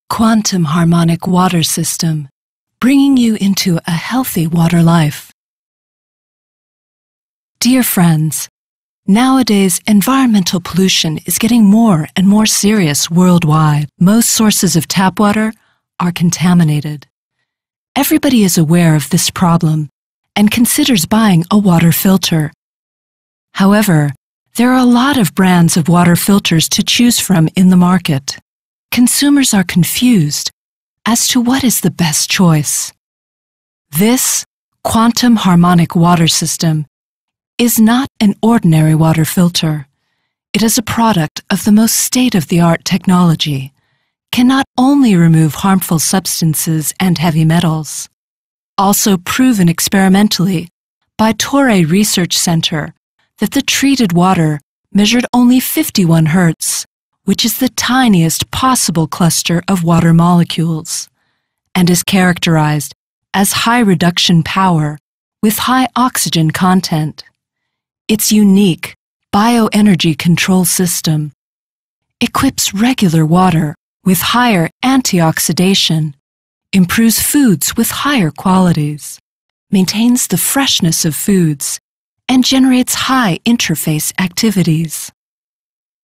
Quantum Harmonic Water System, bringing you into a healthy water life. Dear friends, nowadays environmental pollution is getting more and more serious worldwide. Most sources of tap water are contaminated. Everybody is aware of this problem and considers buying a water filter. However, there are a lot of brands of water filters to choose from in the market. Consumers are confused as to what is the best choice. This Quantum Harmonic Water System is not an ordinary water filter. It is a product of the most state-of-the-art technology, can not only remove harmful substances and heavy metals, also proven experimentally by Torrey Research Center that the treated water measured only 51 Hz, which is the tiniest possible cluster of water molecules, and is characterized as high reduction power with high oxygen content. Its unique bioenergy control system equips regular water with higher anti-oxidation, improves foods with higher qualities, maintains the freshness of foods, and generates high interface activities.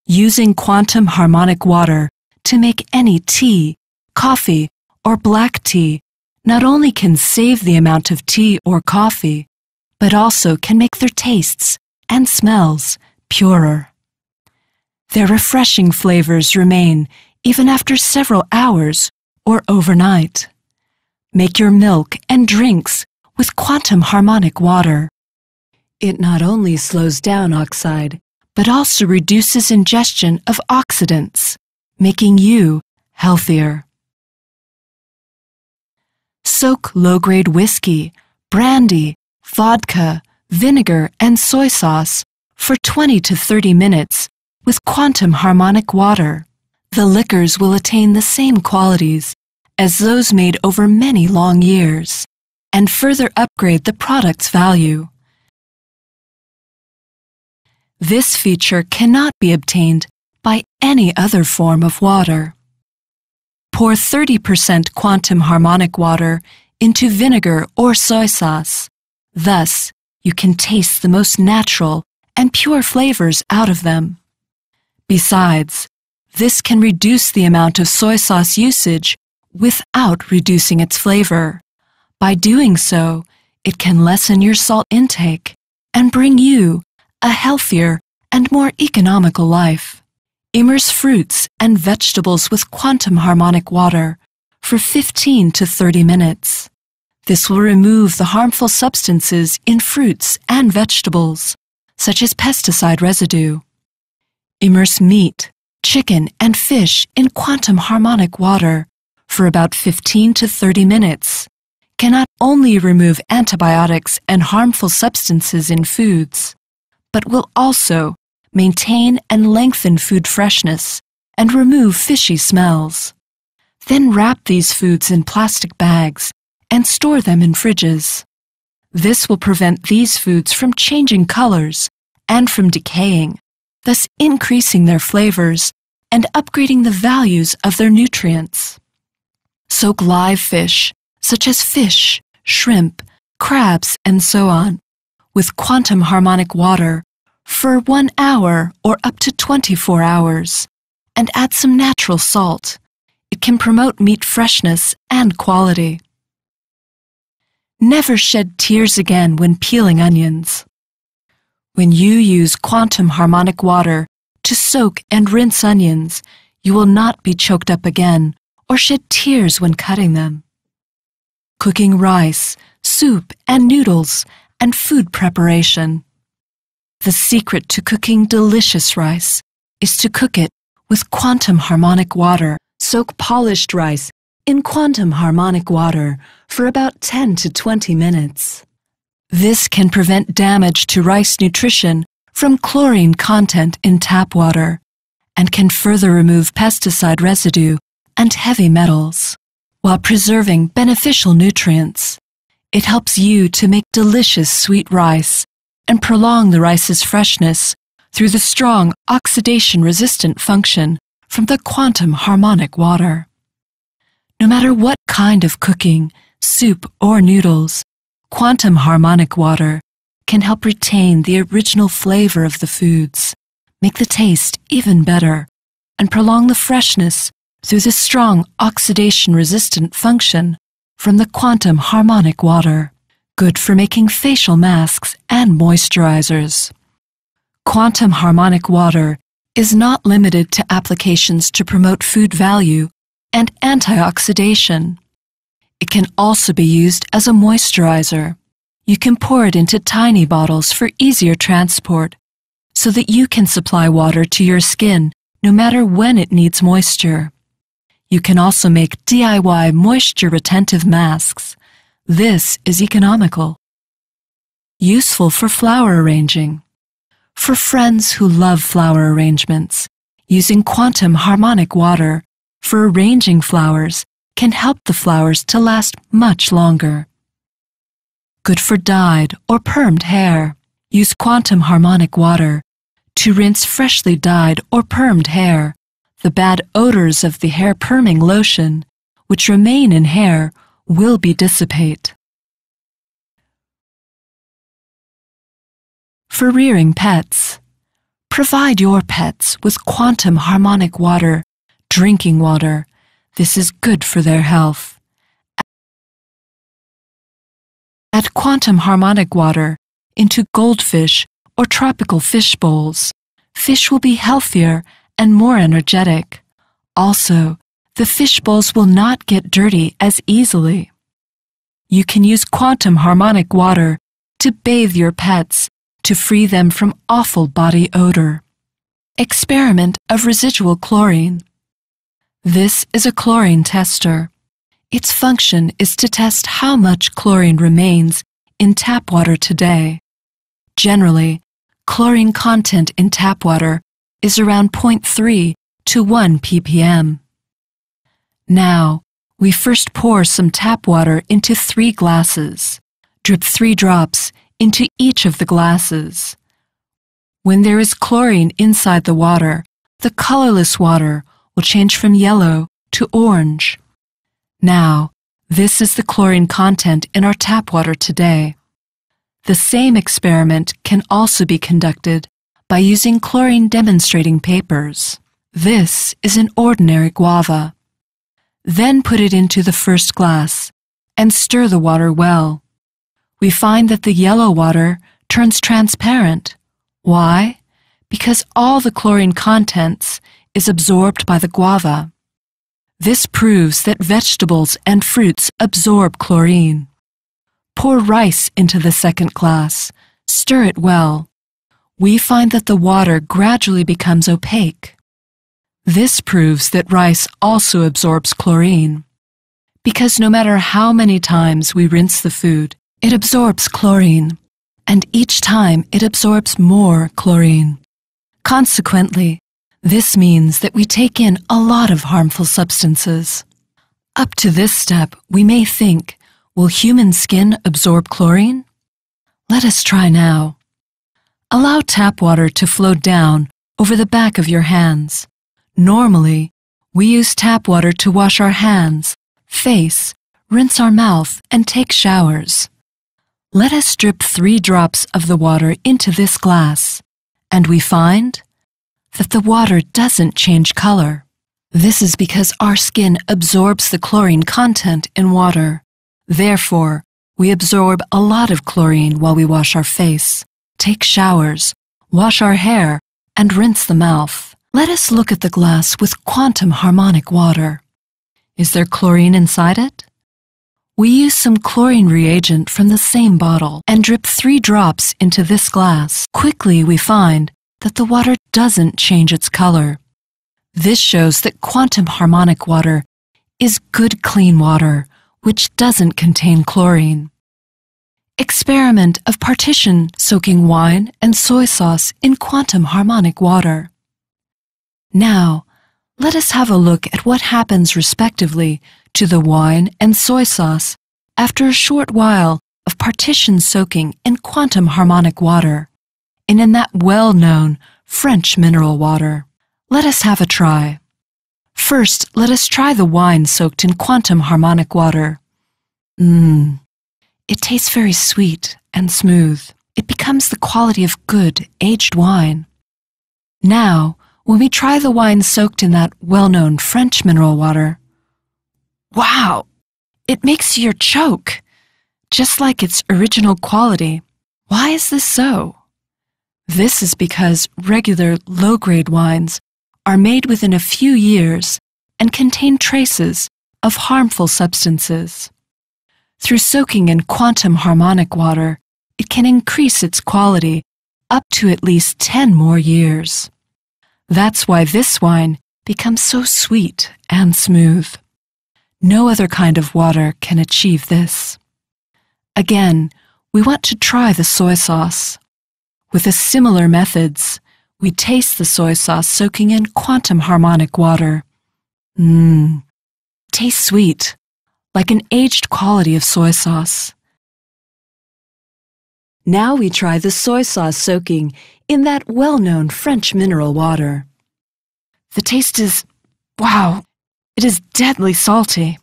Using quantum harmonic water to make any tea, coffee, or black tea not only can save the amount of tea or coffee, but also can make their tastes and smells purer. Their refreshing flavors remain even after several hours or overnight. Make your milk and drinks with quantum harmonic water. It not only slows down oxide, but also reduces ingestion of oxidants, making you healthier. Soak low-grade whiskey, brandy, vodka, vinegar, and soy sauce for 20 to 30 minutes with quantum harmonic water. The liquors will attain the same qualities as those made over many long years and further upgrade the product's value. This feature cannot be obtained by any other form of water. Pour 30% quantum harmonic water into vinegar or soy sauce. Thus, you can taste the most natural and pure flavors out of them. Besides, this can reduce the amount of soy sauce usage without reducing its flavor. By doing so, it can lessen your salt intake and bring you a healthier and more economical life. Immerse fruits and vegetables with quantum harmonic water for 15 to 30 minutes. This will remove the harmful substances in fruits and vegetables, such as pesticide residue. Immerse meat, chicken, and fish in quantum harmonic water for about 15 to 30 minutes. Can not only remove antibiotics and harmful substances in foods, but will also maintain and lengthen food freshness and remove fishy smells. Then wrap these foods in plastic bags and store them in fridges. This will prevent these foods from changing colors and from decaying, thus increasing their flavors and upgrading the values of their nutrients. Soak live fish, such as fish, shrimp, crabs, and so on, with quantum harmonic water for 1 hour or up to 24 hours, and add some natural salt. It can promote meat freshness and quality. Never shed tears again when peeling onions. When you use quantum harmonic water to soak and rinse onions, you will not be choked up again or shed tears when cutting them. Cooking rice, soup, and noodles, and food preparation. The secret to cooking delicious rice is to cook it with quantum harmonic water. Soak polished rice in quantum harmonic water for about 10 to 20 minutes. This can prevent damage to rice nutrition from chlorine content in tap water and can further remove pesticide residue and heavy metals while preserving beneficial nutrients. It helps you to make delicious sweet rice and prolong the rice's freshness through the strong oxidation-resistant function from the quantum harmonic water. No matter what kind of cooking, soup or noodles, quantum harmonic water can help retain the original flavor of the foods, make the taste even better, and prolong the freshness through the strong oxidation-resistant function from the quantum harmonic water, good for making facial masks and moisturizers. Quantum harmonic water is not limited to applications to promote food value and anti-oxidation. It can also be used as a moisturizer. You can pour it into tiny bottles for easier transport so that you can supply water to your skin no matter when it needs moisture. You can also make DIY moisture-retentive masks. This is economical. Useful for flower arranging. For friends who love flower arrangements, using quantum harmonic water for arranging flowers can help the flowers to last much longer. Good for dyed or permed hair. Use quantum harmonic water to rinse freshly dyed or permed hair. The bad odors of the hair perming lotion, which remain in hair, will be dissipate. For rearing pets, provide your pets with quantum harmonic water, drinking water. This is good for their health. Add quantum harmonic water into goldfish or tropical fish bowls. Fish will be healthier and more energetic. Also, the fish bowls will not get dirty as easily. You can use quantum harmonic water to bathe your pets to free them from awful body odor. Experiment of residual chlorine. This is a chlorine tester. Its function is to test how much chlorine remains in tap water today. Generally, chlorine content in tap water is around 0.3 to 1 ppm. Now, we first pour some tap water into 3 glasses. Drip 3 drops into each of the glasses. When there is chlorine inside the water, the colorless water will change from yellow to orange. Now, this is the chlorine content in our tap water today. The same experiment can also be conducted by using chlorine demonstrating papers. This is an ordinary guava. Then put it into the first glass and stir the water well. We find that the yellow water turns transparent. Why? Because all the chlorine contents is absorbed by the guava. This proves that vegetables and fruits absorb chlorine. Pour rice into the second glass. Stir it well. We find that the water gradually becomes opaque. This proves that rice also absorbs chlorine. Because no matter how many times we rinse the food, it absorbs chlorine, and each time it absorbs more chlorine. Consequently, this means that we take in a lot of harmful substances. Up to this step, we may think, will human skin absorb chlorine? Let us try now. Allow tap water to flow down over the back of your hands. Normally, we use tap water to wash our hands, face, rinse our mouth, and take showers. Let us drip 3 drops of the water into this glass, and we find that the water doesn't change color. This is because our skin absorbs the chlorine content in water. Therefore, we absorb a lot of chlorine while we wash our face, take showers, wash our hair, and rinse the mouth. Let us look at the glass with quantum harmonic water. Is there chlorine inside it? We use some chlorine reagent from the same bottle and drip 3 drops into this glass. Quickly we find that the water doesn't change its color. This shows that quantum harmonic water is good clean water, which doesn't contain chlorine. Experiment of partition soaking wine and soy sauce in quantum harmonic water. Now, let us have a look at what happens respectively to the wine and soy sauce after a short while of partition soaking in quantum harmonic water, and in that well-known French mineral water. Let us have a try. First, let us try the wine soaked in quantum harmonic water. It tastes very sweet and smooth. It becomes the quality of good, aged wine. Now, when we try the wine soaked in that well-known French mineral water, wow! It makes your choke, just like its original quality. Why is this so? This is because regular low-grade wines are made within a few years and contain traces of harmful substances. Through soaking in quantum harmonic water, it can increase its quality up to at least 10 more years. That's why this wine becomes so sweet and smooth. No other kind of water can achieve this. Again, we want to try the soy sauce. With similar methods, we taste the soy sauce soaking in quantum harmonic water. Tastes sweet, like an aged quality of soy sauce. Now we try the soy sauce soaking in that well-known French mineral water. The taste is, wow, it is deadly salty.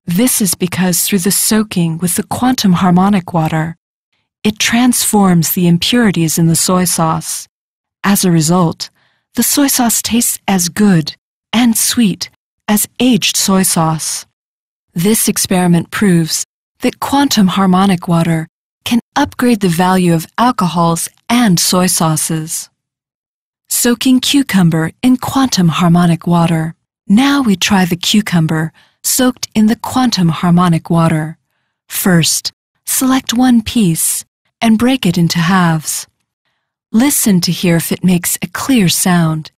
This is because through the soaking with the quantum harmonic water, it transforms the impurities in the soy sauce. As a result, the soy sauce tastes as good and sweet as aged soy sauce. This experiment proves that quantum harmonic water can upgrade the value of alcohols and soy sauces. Soaking cucumber in quantum harmonic water. Now we try the cucumber soaked in the quantum harmonic water. First, select one piece and break it into halves. Listen to hear if it makes a clear sound,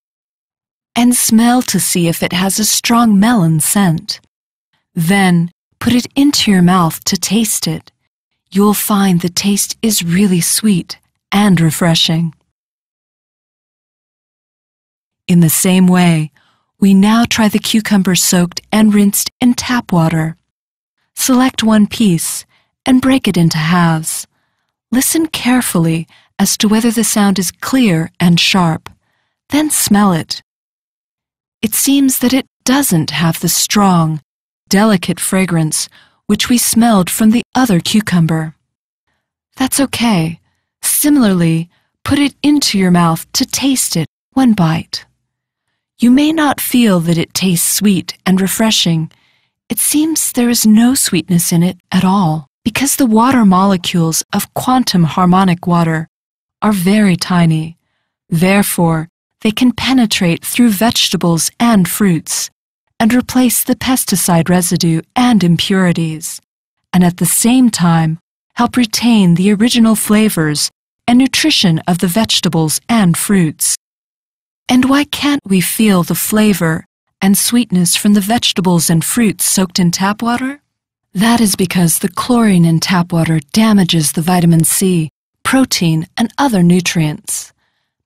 and smell to see if it has a strong melon scent. Then, put it into your mouth to taste it. You'll find the taste is really sweet and refreshing. In the same way, we now try the cucumber soaked and rinsed in tap water. Select one piece and break it into halves. Listen carefully as to whether the sound is clear and sharp. Then smell it. It seems that it doesn't have the strong, delicate fragrance which we smelled from the other cucumber. That's okay. Similarly, put it into your mouth to taste it one bite. You may not feel that it tastes sweet and refreshing. It seems there is no sweetness in it at all, because the water molecules of quantum harmonic water are very tiny. Therefore, they can penetrate through vegetables and fruits and replace the pesticide residue and impurities, and at the same time help retain the original flavors and nutrition of the vegetables and fruits. And why can't we feel the flavor and sweetness from the vegetables and fruits soaked in tap water? That is because the chlorine in tap water damages the vitamin C, protein, and other nutrients.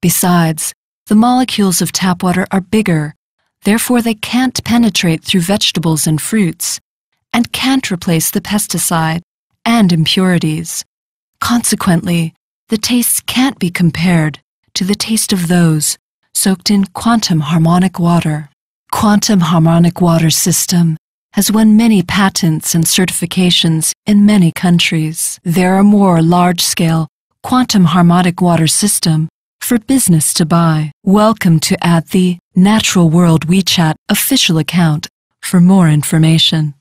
Besides, the molecules of tap water are bigger, therefore they can't penetrate through vegetables and fruits, and can't replace the pesticide and impurities. Consequently, the tastes can't be compared to the taste of those soaked in quantum harmonic water. Quantum Harmonic Water System has won many patents and certifications in many countries. There are more large-scale Quantum Harmonic Water System for business to buy. Welcome to add the Natural World WeChat official account for more information.